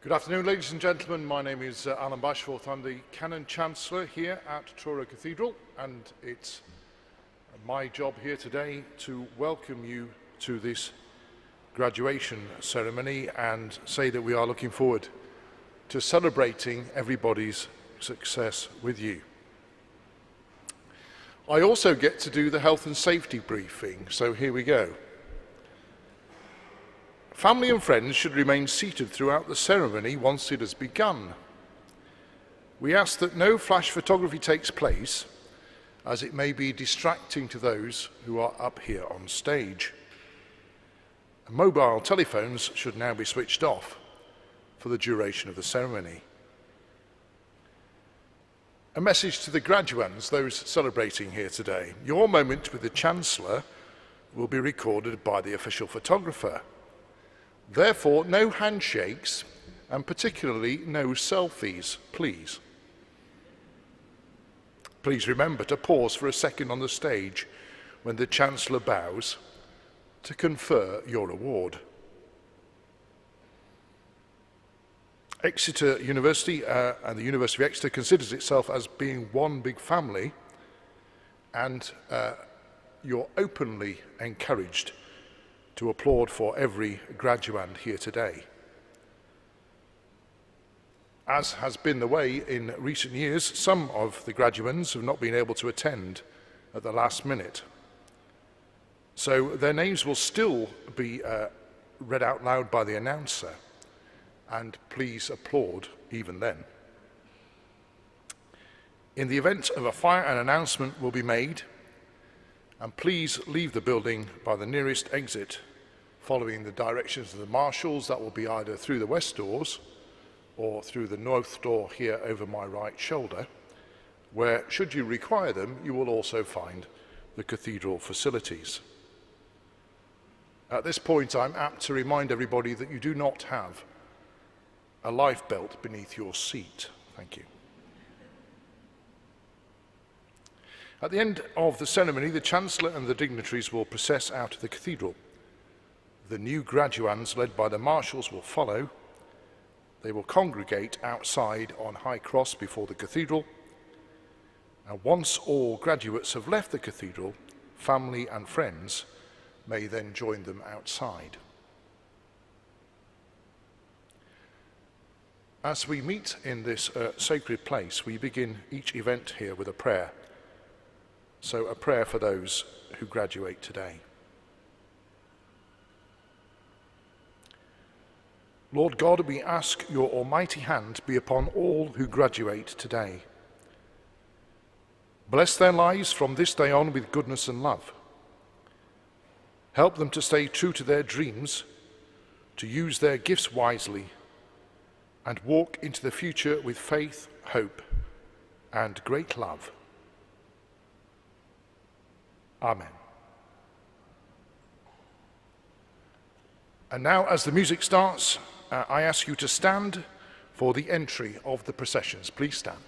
Good afternoon, ladies and gentlemen. My name is Alan Bashforth. I'm the Canon Chancellor here at Truro Cathedral, and it's my job here today to welcome you to this graduation ceremony and say that we are looking forward to celebrating everybody's success with you. I also get to do the health and safety briefing, so here we go. Family and friends should remain seated throughout the ceremony once it has begun. We ask that no flash photography takes place, as it may be distracting to those who are up here on stage. Mobile telephones should now be switched off for the duration of the ceremony. A message to the graduands, those celebrating here today. Your moment with the Chancellor will be recorded by the official photographer. Therefore, no handshakes, and particularly no selfies, please. Please remember to pause for a second on the stage when the Chancellor bows to confer your award. Exeter University and the University of Exeter considers itself as being one big family, and you're openly encouraged to applaud for every graduand here today. As has been the way in recent years, some of the graduands have not been able to attend at the last minute. So their names will still be read out loud by the announcer, and please applaud even then. In the event of a fire, an announcement will be made, and please leave the building by the nearest exit following the directions of the marshals. That will be either through the west doors or through the north door here over my right shoulder, where, should you require them, you will also find the cathedral facilities. At this point, I'm apt to remind everybody that you do not have a life belt beneath your seat. Thank you. At the end of the ceremony, the Chancellor and the dignitaries will process out of the cathedral. The new graduands, led by the marshals, will follow. They will congregate outside on High Cross before the cathedral. And once all graduates have left the cathedral, family and friends may then join them outside. As we meet in this sacred place, we begin each event here with a prayer. So a prayer for those who graduate today. Lord God, we ask your almighty hand be upon all who graduate today. Bless their lives from this day on with goodness and love. Help them to stay true to their dreams, to use their gifts wisely, and walk into the future with faith, hope, and great love. Amen. And now, as the music starts, I ask you to stand for the entry of the processions. Please stand.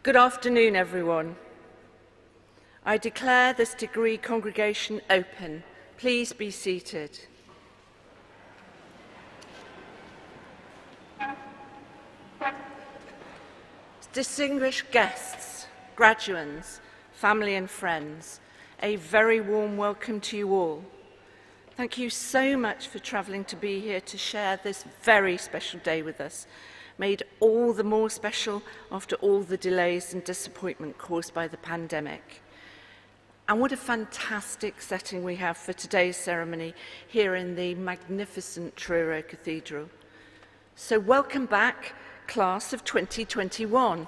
Good afternoon, everyone. I declare this degree congregation open. Please be seated. Distinguished guests, graduands, family and friends, a very warm welcome to you all. Thank you so much for travelling to be here to share this very special day with us, made all the more special after all the delays and disappointment caused by the pandemic. And what a fantastic setting we have for today's ceremony here in the magnificent Truro Cathedral. So welcome back, class of 2021.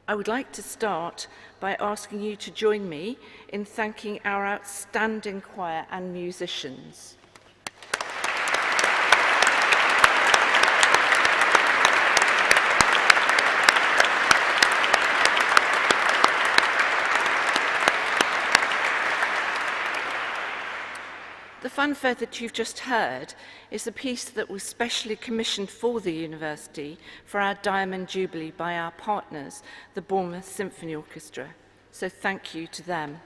I would like to start by asking you to join me in thanking our outstanding choir and musicians. The fanfare that you've just heard is a piece that was specially commissioned for the university for our Diamond Jubilee by our partners, the Bournemouth Symphony Orchestra. So thank you to them.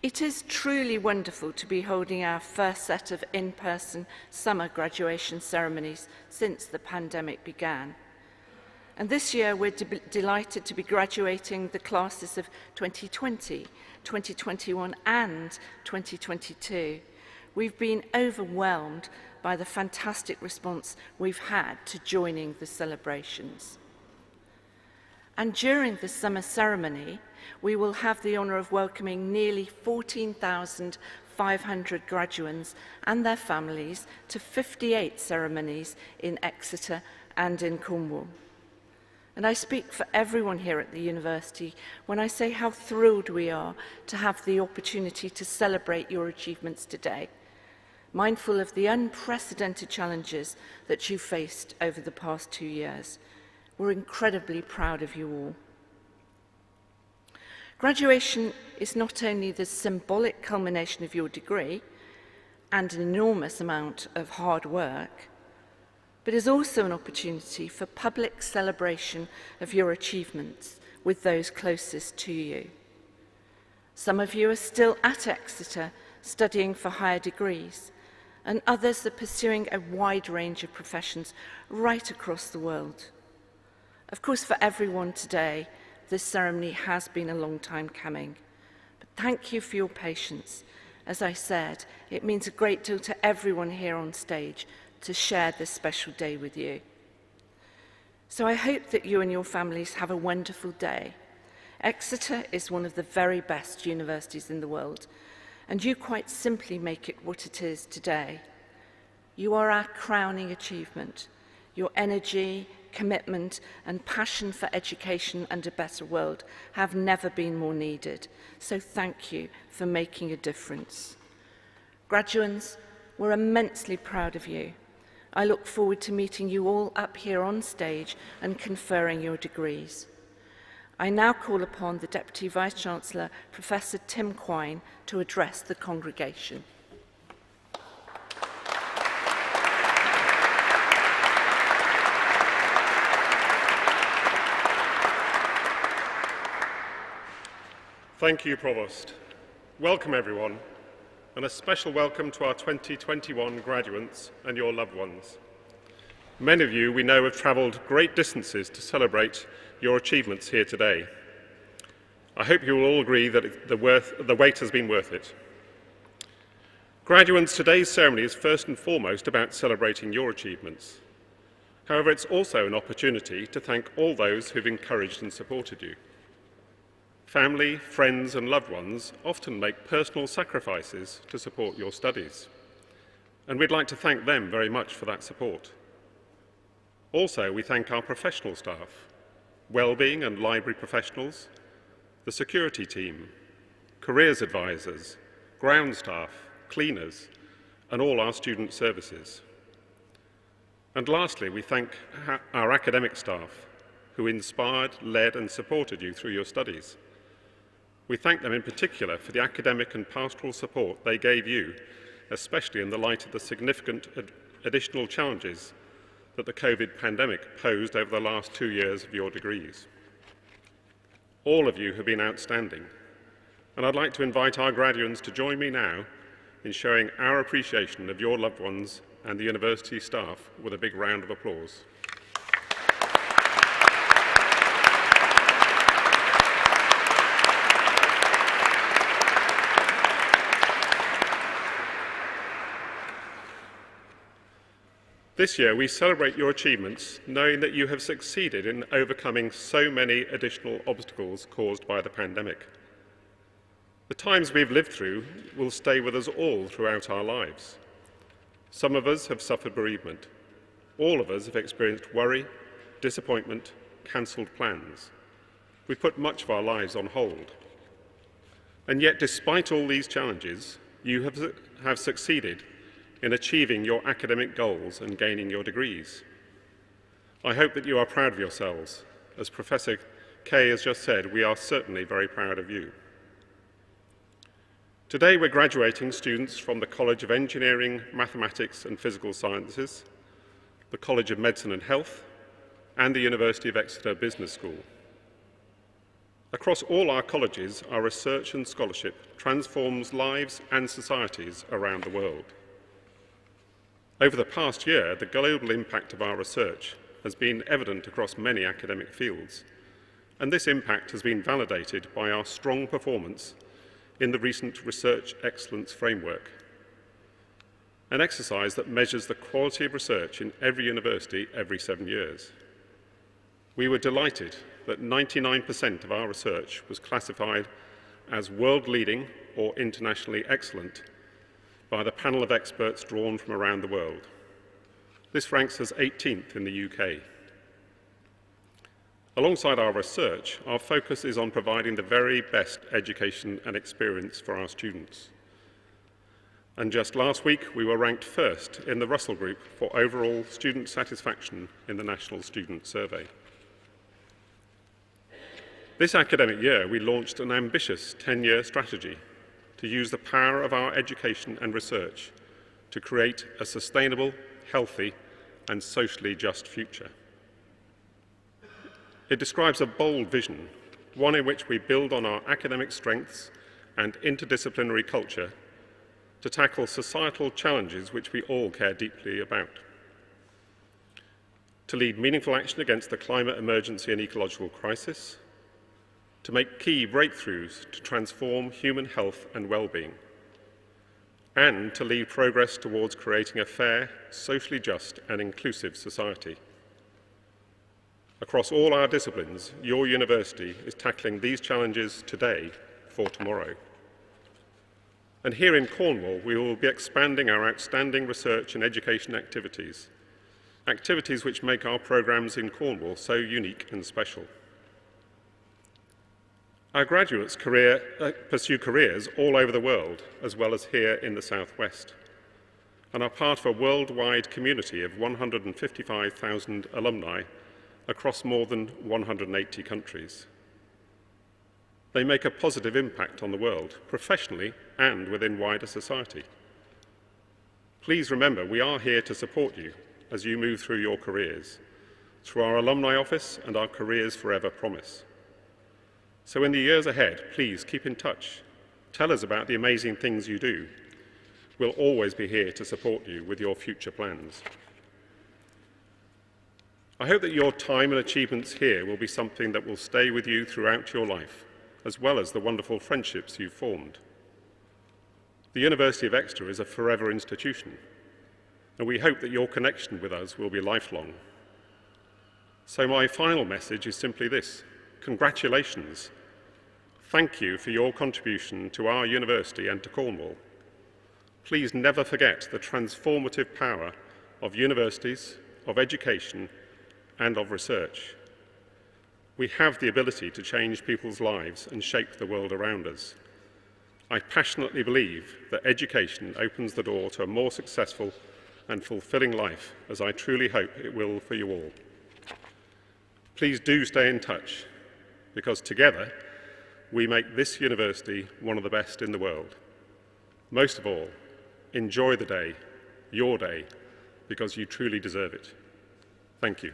It is truly wonderful to be holding our first set of in-person summer graduation ceremonies since the pandemic began. And this year we're delighted to be graduating the classes of 2020, 2021 and 2022. We've been overwhelmed by the fantastic response we've had to joining the celebrations. And during the summer ceremony, we will have the honour of welcoming nearly 14,500 graduands and their families to 58 ceremonies in Exeter and in Cornwall. And I speak for everyone here at the university when I say how thrilled we are to have the opportunity to celebrate your achievements today, mindful of the unprecedented challenges that you faced over the past 2 years. We're incredibly proud of you all. Graduation is not only the symbolic culmination of your degree and an enormous amount of hard work, but is also an opportunity for public celebration of your achievements with those closest to you. Some of you are still at Exeter studying for higher degrees, and others are pursuing a wide range of professions right across the world. Of course, for everyone today, this ceremony has been a long time coming, but thank you for your patience. As I said, it means a great deal to everyone here on stage to share this special day with you. So I hope that you and your families have a wonderful day. Exeter is one of the very best universities in the world, and you quite simply make it what it is today. You are our crowning achievement. Your energy, commitment, and passion for education and a better world have never been more needed. So thank you for making a difference. Graduands, we're immensely proud of you. I look forward to meeting you all up here on stage and conferring your degrees. I now call upon the Deputy Vice-Chancellor, Professor Tim Quine, to address the congregation. Thank you, Provost. Welcome, everyone, and a special welcome to our 2021 graduates and your loved ones. Many of you we know have travelled great distances to celebrate your achievements here today. I hope you will all agree that the wait has been worth it. Graduates, today's ceremony is first and foremost about celebrating your achievements. However, it's also an opportunity to thank all those who've encouraged and supported you. Family, friends and loved ones often make personal sacrifices to support your studies, and we'd like to thank them very much for that support. Also, we thank our professional staff, wellbeing and library professionals, the security team, careers advisors, ground staff, cleaners, and all our student services. And lastly, we thank our academic staff who inspired, led and supported you through your studies. We thank them in particular for the academic and pastoral support they gave you, especially in the light of the significant additional challenges that the COVID pandemic posed over the last 2 years of your degrees. All of you have been outstanding, and I'd like to invite our graduates to join me now in showing our appreciation of your loved ones and the university staff with a big round of applause. This year, we celebrate your achievements, knowing that you have succeeded in overcoming so many additional obstacles caused by the pandemic. The times we've lived through will stay with us all throughout our lives. Some of us have suffered bereavement. All of us have experienced worry, disappointment, cancelled plans. We've put much of our lives on hold. And yet, despite all these challenges, you have succeeded in achieving your academic goals and gaining your degrees. I hope that you are proud of yourselves. As Professor Kay has just said, we are certainly very proud of you. Today we're graduating students from the College of Engineering, Mathematics and Physical Sciences, the College of Medicine and Health, and the University of Exeter Business School. Across all our colleges, our research and scholarship transforms lives and societies around the world. Over the past year, the global impact of our research has been evident across many academic fields, and this impact has been validated by our strong performance in the recent Research Excellence Framework, an exercise that measures the quality of research in every university every 7 years. We were delighted that 99% of our research was classified as world-leading or internationally excellent by the panel of experts drawn from around the world. This ranks us 18th in the UK. Alongside our research, our focus is on providing the very best education and experience for our students. And just last week, we were ranked first in the Russell Group for overall student satisfaction in the National Student Survey. This academic year, we launched an ambitious 10-year strategy to use the power of our education and research to create a sustainable, healthy, and socially just future. It describes a bold vision, one in which we build on our academic strengths and interdisciplinary culture to tackle societal challenges which we all care deeply about. To lead meaningful action against the climate emergency and ecological crisis, to make key breakthroughs to transform human health and well-being, and to lead progress towards creating a fair, socially just and inclusive society. Across all our disciplines, your university is tackling these challenges today for tomorrow. And here in Cornwall, we will be expanding our outstanding research and education activities which make our programmes in Cornwall so unique and special. Our graduates pursue careers all over the world, as well as here in the Southwest, and are part of a worldwide community of 155,000 alumni across more than 180 countries. They make a positive impact on the world, professionally and within wider society. Please remember, we are here to support you as you move through your careers, through our alumni office and our Careers Forever promise. So in the years ahead, please keep in touch. Tell us about the amazing things you do. We'll always be here to support you with your future plans. I hope that your time and achievements here will be something that will stay with you throughout your life, as well as the wonderful friendships you've formed. The University of Exeter is a forever institution, and we hope that your connection with us will be lifelong. So my final message is simply this: congratulations. Thank you for your contribution to our university and to Cornwall. Please never forget the transformative power of universities, of education, and of research. We have the ability to change people's lives and shape the world around us. I passionately believe that education opens the door to a more successful and fulfilling life, as I truly hope it will for you all. Please do stay in touch, because together we make this university one of the best in the world. Most of all, enjoy the day, your day, because you truly deserve it. Thank you.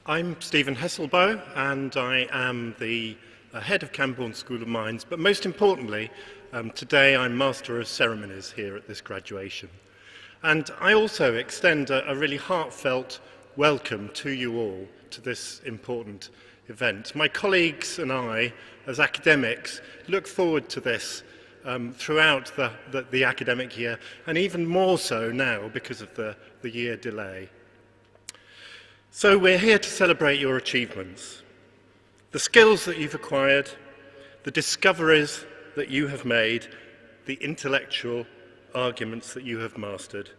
I'm Stephen Hesselboe, and I am the head of Camborne School of Mines, but most importantly, today I'm Master of Ceremonies here at this graduation. And I also extend a really heartfelt welcome to you all to this important event. My colleagues and I, as academics, look forward to this throughout the academic year, and even more so now because of the year delay. So we're here to celebrate your achievements, the skills that you've acquired, the discoveries that you have made, the intellectual arguments that you have mastered,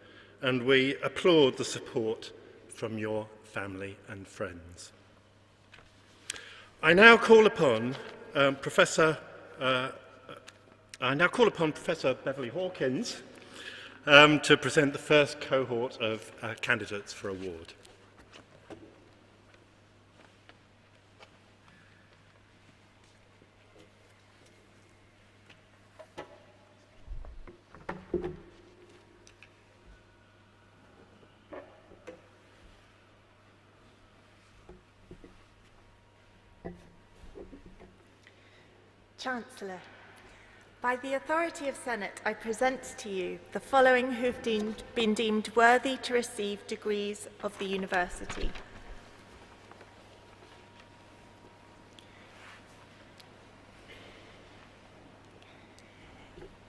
and we applaud the support from your family and friends. I now call upon Professor Beverly Hawkins to present the first cohort of candidates for award. Chancellor, by the authority of Senate, I present to you the following who've been deemed worthy to receive degrees of the university.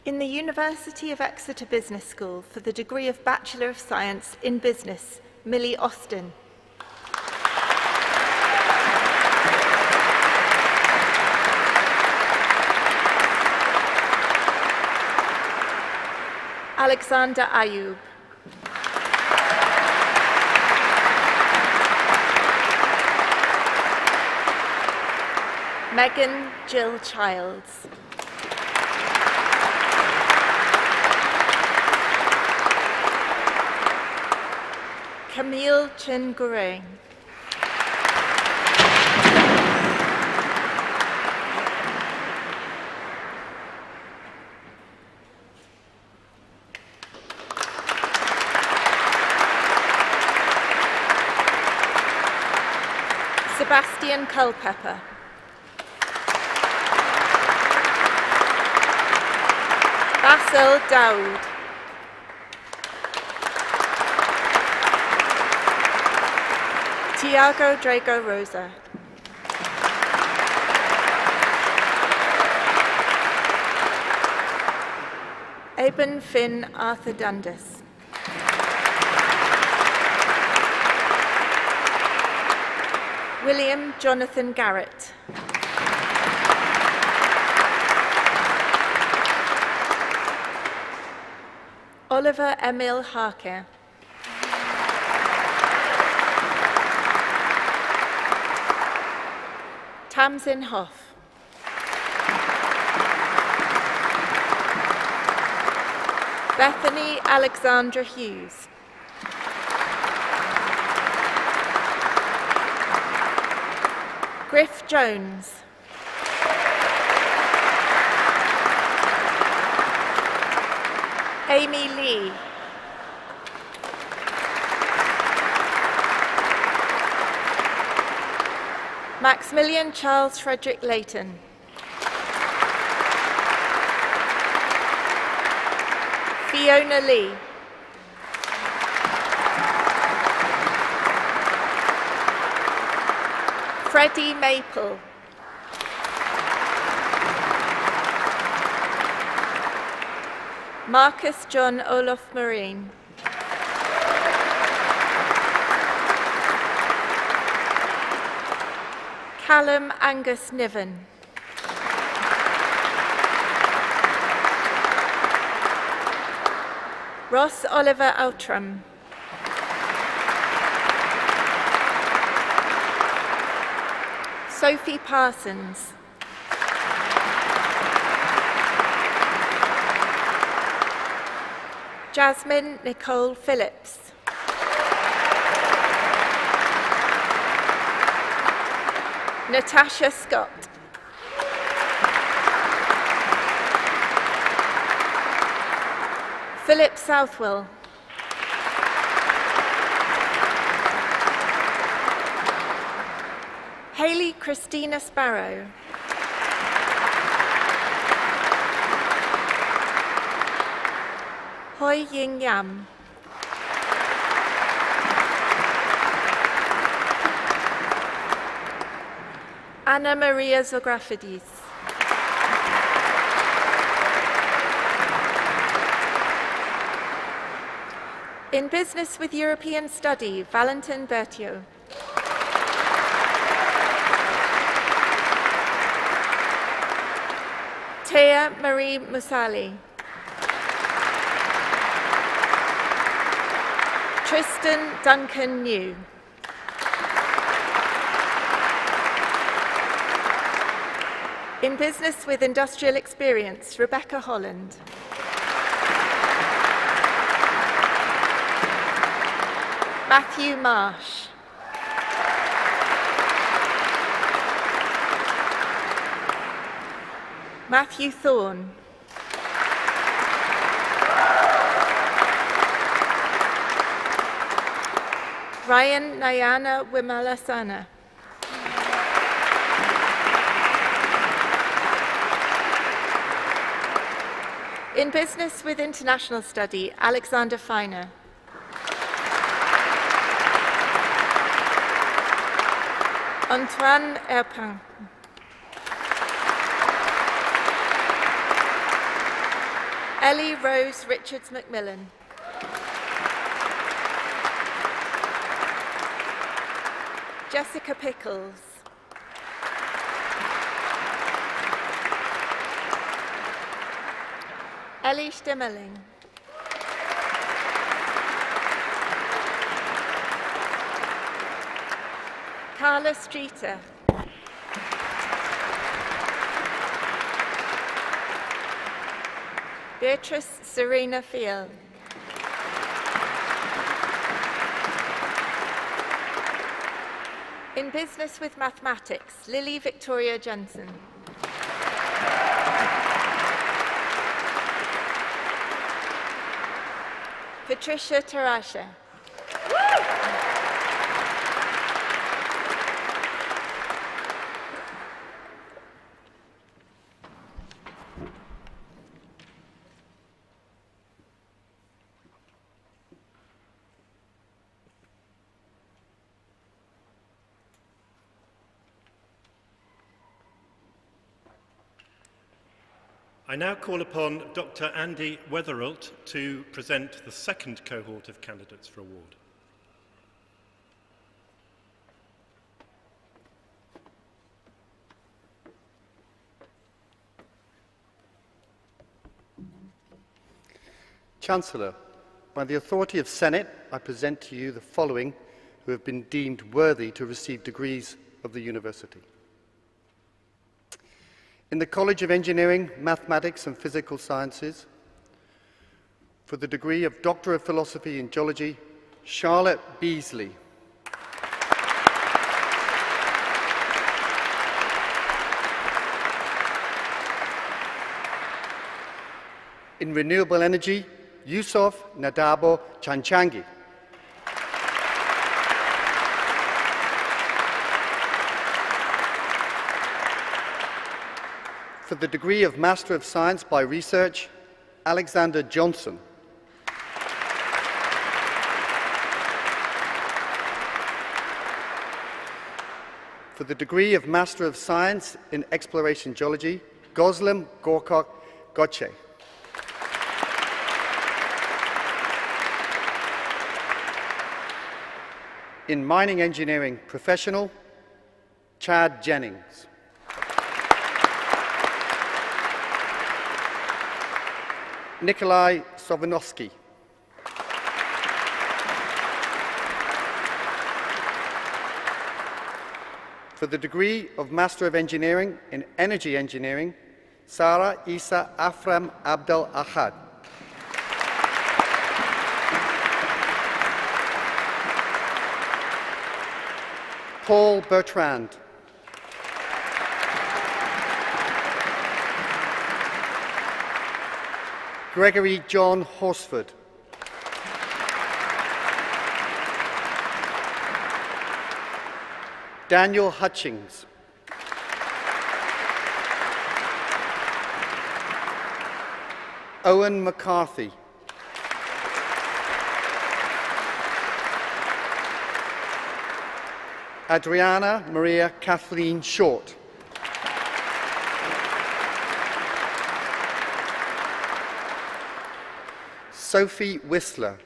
In the University of Exeter Business School for the degree of Bachelor of Science in Business, Millie Austin. Alexander Ayub. Megan Jill Childs. Camille Chin Gureng. Sebastian Culpepper. Basil Dowd. Tiago Drago Rosa. Eben Finn Arthur Dundas. William Jonathan Garrett. Oliver Emil Harker. Tamsin Hoff. Bethany Alexandra Hughes. Griff Jones. Amy Lee. Maximilian Charles Frederick Layton. Fiona Lee. Freddie Maple. Marcus John Olaf Marine. Callum Angus Niven. Ross Oliver Outram. Sophie Parsons. Jasmine Nicole Phillips. Natasha Scott. Philip Southwell. Hayley Christina Sparrow. Hoi Ying Yam. Anna Maria Zografidis. In Business with European Study, Valentin Berthiaud. Thea Marie Musali. Tristan Duncan New. In Business with Industrial Experience, Rebecca Holland. Matthew Marsh. Matthew Thorne. Ryan Nayana Wimalasana. In Business with International Study, Alexander Feiner. Antoine Erpin. Ellie Rose Richards Macmillan. Jessica Pickles. Ellie Stimmerling. Carla Streeter. Beatrice Serena Field. In Business with Mathematics, Lily Victoria Jensen. Patricia Tarasha. I now call upon Dr. Andy Weatheralt to present the second cohort of candidates for award. Chancellor, by the authority of Senate, I present to you the following who have been deemed worthy to receive degrees of the university. In the College of Engineering, Mathematics and Physical Sciences, for the degree of Doctor of Philosophy in Geology, Charlotte Beasley. In Renewable Energy, Yusuf Nadabo Chanchangi. For the degree of Master of Science by Research, Alexander Johnson. For the degree of Master of Science in Exploration Geology, Goslam Gorkok Goche. In Mining Engineering Professional, Chad Jennings. Nikolai Sovanovsky. For the degree of Master of Engineering in Energy Engineering, Sarah Isa Afram Abdel Ahad. Paul Bertrand. Gregory John Horsford. Daniel Hutchings. Owen McCarthy. Adriana Maria Kathleen Short. Sophie Whistler.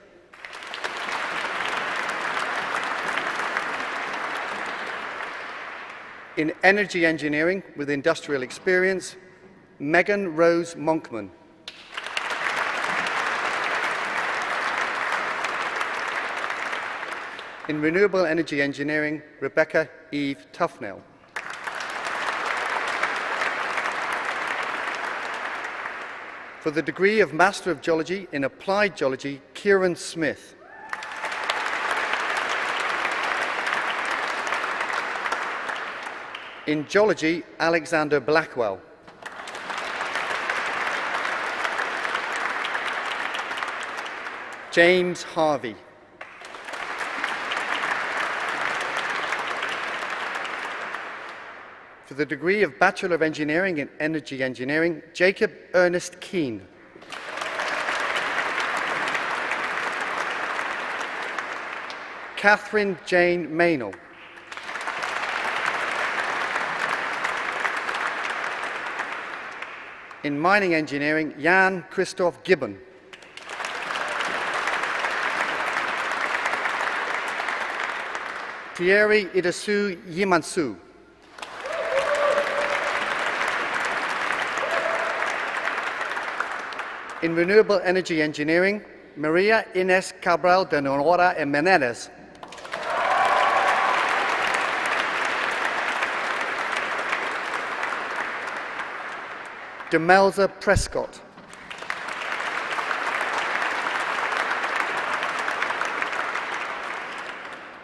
In energy engineering with industrial experience, Megan Rose Monkman. In renewable energy engineering, Rebecca Eve Tufnell. For the degree of Master of Geology in Applied Geology, Kieran Smith. In Geology, Alexander Blackwell. James Harvey. For the degree of Bachelor of Engineering in Energy Engineering, Jacob Ernest Keane. Catherine Jane Maynell. In Mining Engineering, Jan Christoph Gibbon. Thierry Idasu Yimansu. In Renewable Energy Engineering, Maria Ines Cabral de Nora Menendez. Demelza Prescott.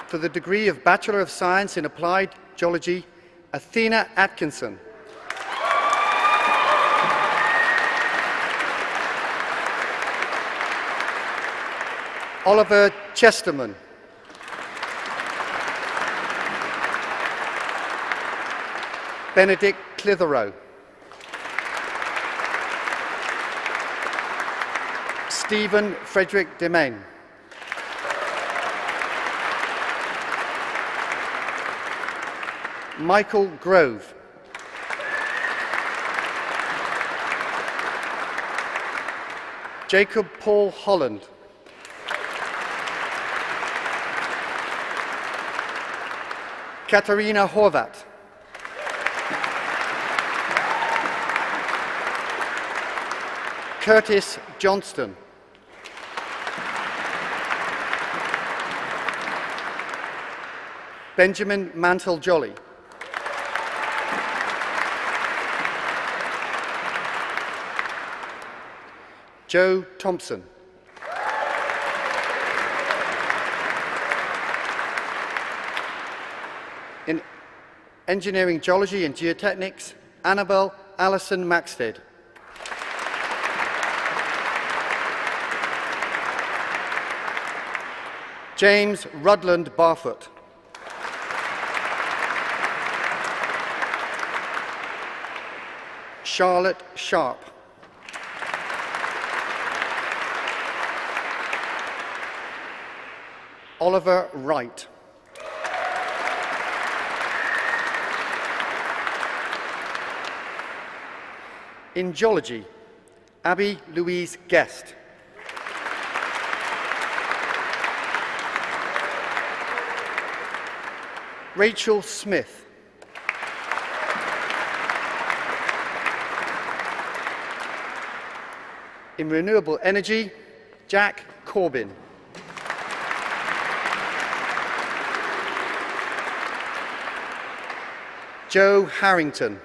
For the degree of Bachelor of Science in Applied Geology, Athena Atkinson. Oliver Chesterman. Benedict Clitheroe. Stephen Frederick Demain. Michael Grove. Jacob Paul Holland. Katarina Horvat. Curtis Johnston. Benjamin Mantle Jolly. Joe Thompson. In Engineering Geology and Geotechnics, Annabel Allison Maxted. James Rudland Barfoot. Charlotte Sharp. Oliver Wright. In Geology, Abby Louise Guest. Rachel Smith. In Renewable Energy, Jack Corbin. Joe Harrington.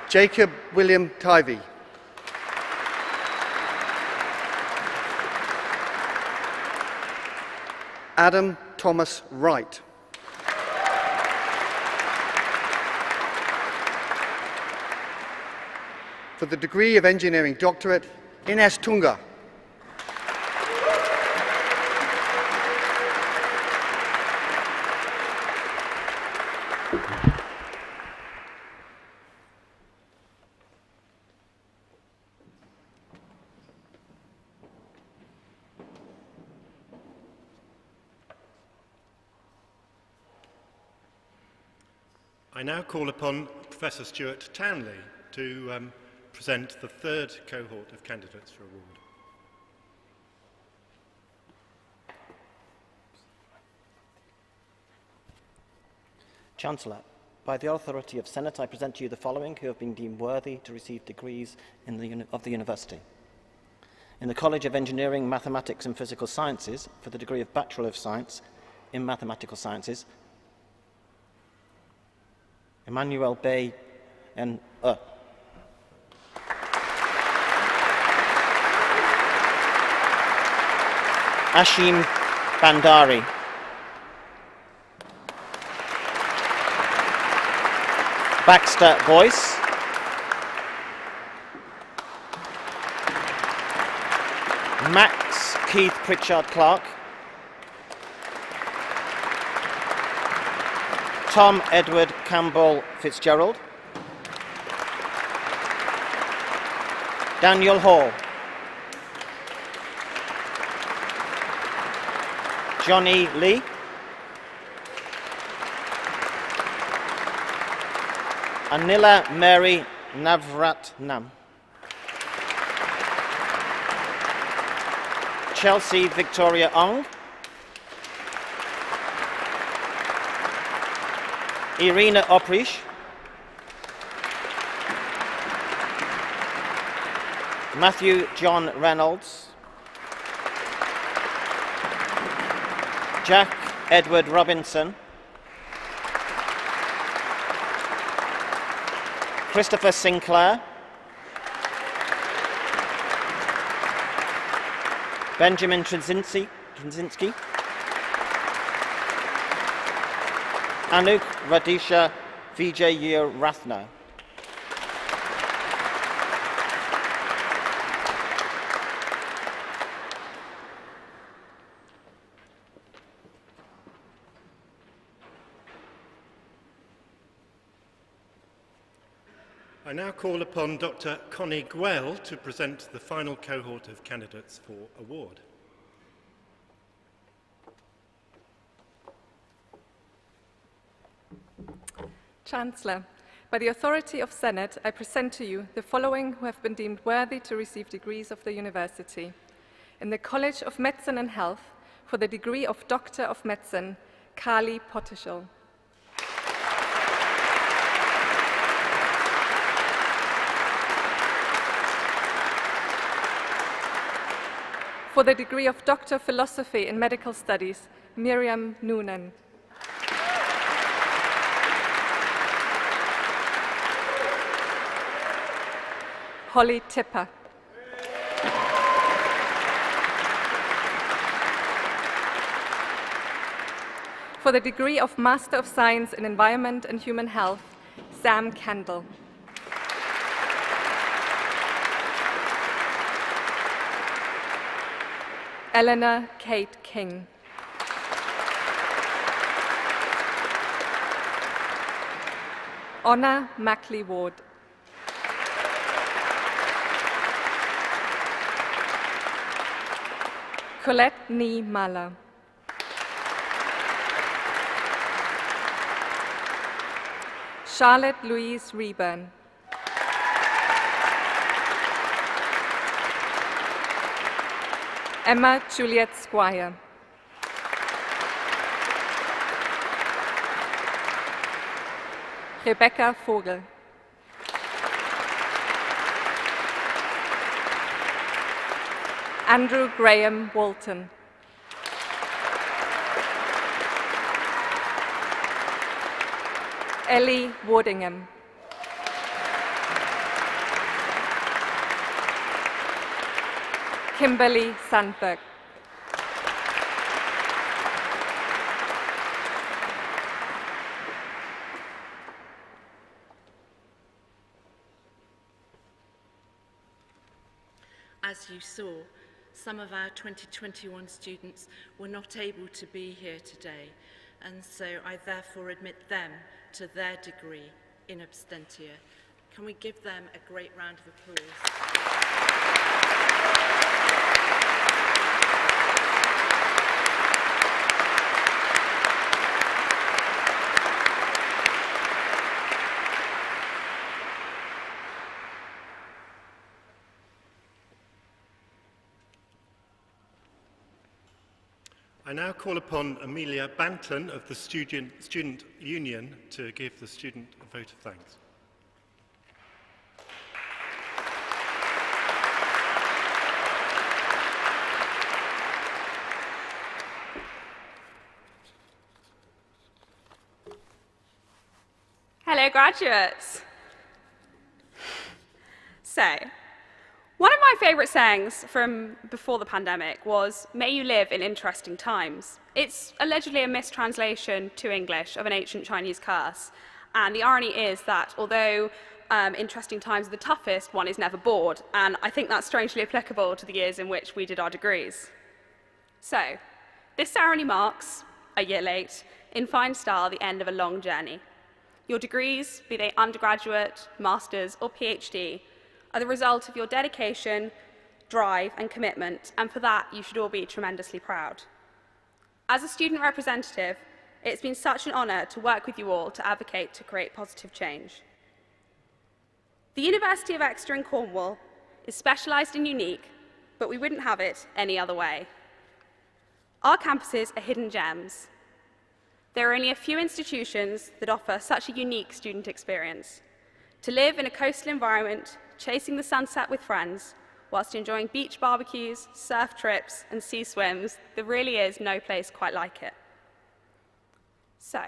Jacob William Tivey. Adam Thomas Wright. For the degree of Engineering Doctorate, Ines Tunga. I now call upon Professor Stuart Townley to present the third cohort of candidates for award. Chancellor, by the authority of Senate, I present to you the following who have been deemed worthy to receive degrees of the University. In the College of Engineering, Mathematics and Physical Sciences, for the degree of Bachelor of Science in Mathematical Sciences, Emmanuel Bay and Ashim Bandari. Baxter Boyce. Max Keith Pritchard Clark. Tom Edward Campbell Fitzgerald. Daniel Hall. Johnny Lee. Anila Mary Navratnam. Chelsea Victoria Ong. Irina Oprish. Matthew John Reynolds. Jack Edward Robinson. Christopher Sinclair. Benjamin Trzynski. Anouk Radisha Vijay Rathna. I now call upon Dr. Connie Gwell to present the final cohort of candidates for award. Chancellor, by the authority of Senate, I present to you the following who have been deemed worthy to receive degrees of the University. In the College of Medicine and Health, for the degree of Doctor of Medicine, Kali Pottischel. For the degree of Doctor of Philosophy in Medical Studies, Miriam Noonan. Holly Tipper. For the degree of Master of Science in Environment and Human Health, Sam Kendall. Eleanor Kate King. Honor Mackley Ward. Colette Nee Mala. Charlotte Louise Reburn. Emma Juliet Squire. Rebecca Vogel. Andrew Graham Walton. Ellie Wardingham. Kimberly Sandberg. as you saw, some of our 2021 students were not able to be here today, and so I therefore admit them to their degree in absentia. Can we give them a great round of applause? I now call upon Amelia Banton of the Student Union to give the student a vote of thanks. Hello, graduates. So, one of my favourite sayings from before the pandemic was, "May you live in interesting times." It's allegedly a mistranslation to English of an ancient Chinese curse. And the irony is that although interesting times are the toughest, one is never bored. And I think that's strangely applicable to the years in which we did our degrees. So, this ceremony marks, a year late, in fine style, the end of a long journey. Your degrees, be they undergraduate, master's, or PhD, are the result of your dedication, drive, and commitment, and for that, you should all be tremendously proud. As a student representative, it's been such an honour to work with you all to advocate to create positive change. The University of Exeter in Cornwall is specialised and unique, but we wouldn't have it any other way. Our campuses are hidden gems. There are only a few institutions that offer such a unique student experience. To live in a coastal environment, chasing the sunset with friends, whilst enjoying beach barbecues, surf trips, and sea swims, there really is no place quite like it. So,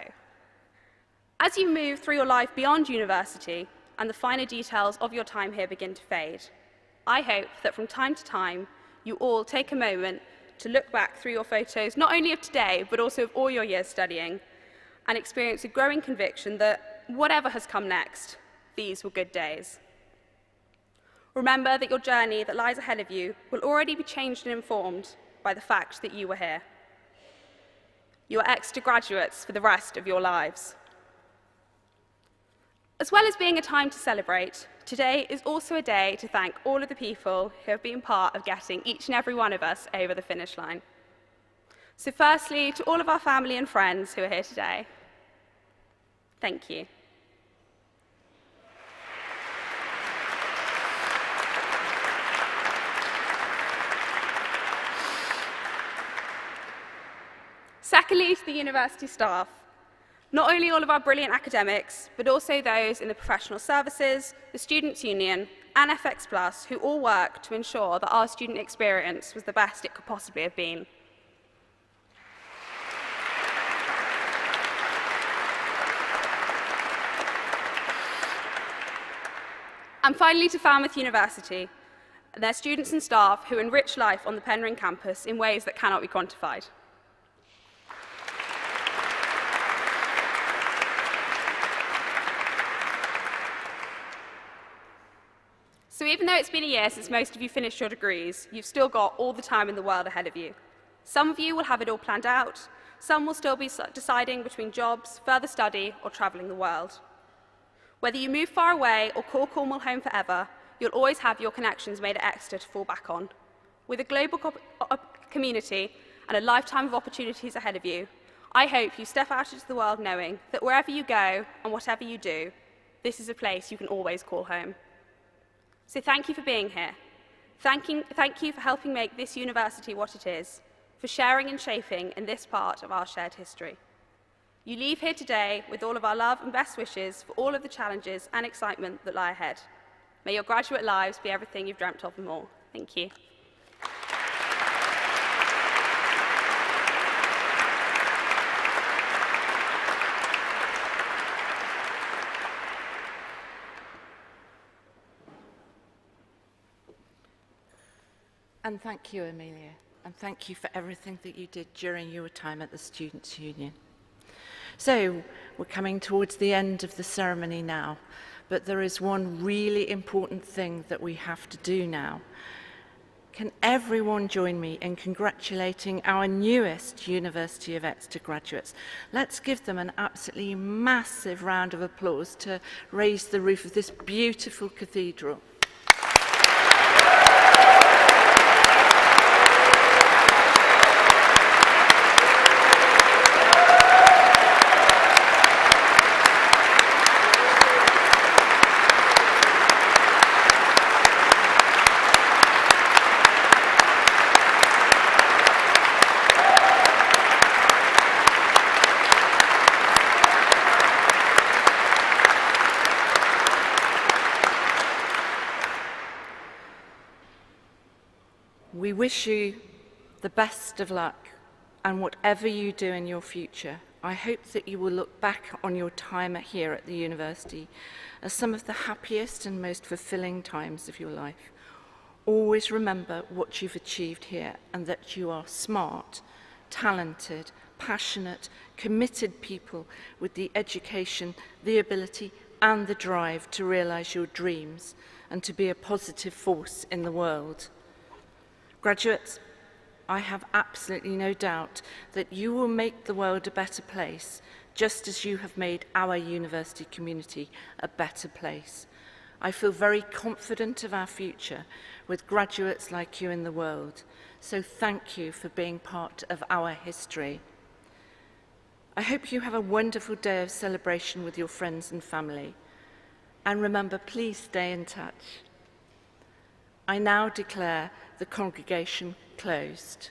as you move through your life beyond university and the finer details of your time here begin to fade, I hope that from time to time, you all take a moment to look back through your photos, not only of today, but also of all your years studying, and experience a growing conviction that whatever has come next, these were good days. Remember that your journey that lies ahead of you will already be changed and informed by the fact that you were here. You are Exeter graduates for the rest of your lives. As well as being a time to celebrate, today is also a day to thank all of the people who have been part of getting each and every one of us over the finish line. So firstly, to all of our family and friends who are here today, thank you. Secondly, to the university staff, not only all of our brilliant academics, but also those in the professional services, the Students' Union, and FX Plus, who all work to ensure that our student experience was the best it could possibly have been. And finally, to Falmouth University, and their students and staff who enrich life on the Penryn campus in ways that cannot be quantified. So even though it's been a year since most of you finished your degrees, you've still got all the time in the world ahead of you. Some of you will have it all planned out. Some will still be deciding between jobs, further study, or travelling the world. Whether you move far away or call Cornwall home forever, you'll always have your connections made at Exeter to fall back on. With a global community and a lifetime of opportunities ahead of you, I hope you step out into the world knowing that wherever you go and whatever you do, this is a place you can always call home. So thank you for being here. Thank you for helping make this university what it is, for sharing and shaping in this part of our shared history. You leave here today with all of our love and best wishes for all of the challenges and excitement that lie ahead. May your graduate lives be everything you've dreamt of and more. Thank you. And thank you, Amelia, and thank you for everything that you did during your time at the Students' Union. So, we're coming towards the end of the ceremony now, but there is one really important thing that we have to do now. Can everyone join me in congratulating our newest University of Exeter graduates? Let's give them an absolutely massive round of applause to raise the roof of this beautiful cathedral. We wish you the best of luck, and whatever you do in your future, I hope that you will look back on your time here at the university as some of the happiest and most fulfilling times of your life. Always remember what you've achieved here and that you are smart, talented, passionate, committed people with the education, the ability and the drive to realise your dreams and to be a positive force in the world. Graduates, I have absolutely no doubt that you will make the world a better place, just as you have made our university community a better place. I feel very confident of our future with graduates like you in the world, so thank you for being part of our history. I hope you have a wonderful day of celebration with your friends and family. And remember, please stay in touch. I now declare the congregation closed.